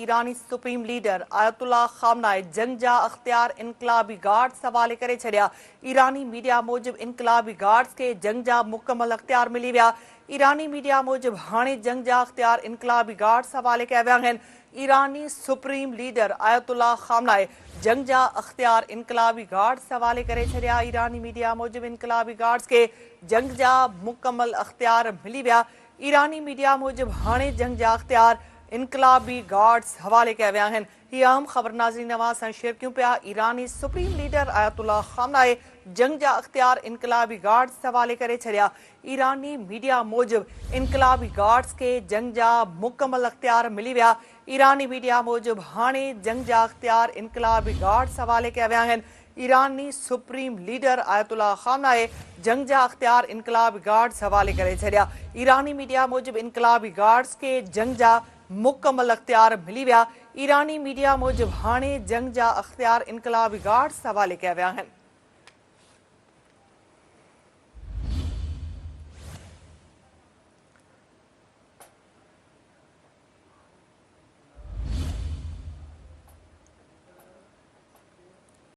ईरानी supreme leader ayatollah खामनाए जंग जा अख्तियार इनकलाबी गार्ड्स हवाले करे छड़िया। ईरानी मीडिया मूजिब इनकलाबी गार्ड्स के जंग जा मुकम्मल अख्तियार मिली विया। ईरानी मीडिया मूजिब हाणे जंग जा अख्तियार इनकलाबी गार्ड्स हवाले कया विया आहिनि। ईरानी सुप्रीम लीडर आयतुल्ला खामनाए जंग जा अख्तियार इनकलाबी गार्ड्स हवाले करे छड़िया। ईरानी मीडिया मूजिब इनकलाबी गार्ड्स के जंग जा मुकम्मल अख्तियार मिली विया। ईरानी मीडिया मूजिब हाणे जंग जा अख्तियार इनकलाबी गार्ड्स हवाले कया विया आहिनि। ही अहम ख़बर नाज़रीन अवां सां शेयर कयूं पिया। ईरानी सुप्रीम लीडर आयतुल्ला खामनाए जंग जा अख्तियार इनकलाबी गार्ड्स हवाले करे छड़िया। ईरानी मीडिया मूजिब इनकलाबी गार्ड्स के जंग जा मुकम्मल अख्तियार मिली विया। ईरानी मीडिया मूजिब हाणे जंग जा अख्तियार इनकलाबी गार्ड्स हवाले कया विया आहिनि। ईरानी सुप्रीम लीडर आयतुल्ला खामनाए जंग जा अख्तियार इनकलाबी गार्ड्स हवाले करे छड़िया। ईरानी मीडिया मूजिब इनकलाबी गार्ड्स के जंग जा मुकम्मल अख्तियार मिली विया। ईरानी मीडिया मूजिब हाणे जंग जा अख्तियार इनकलाबी गार्ड्स हवाले कया विया आहिनि।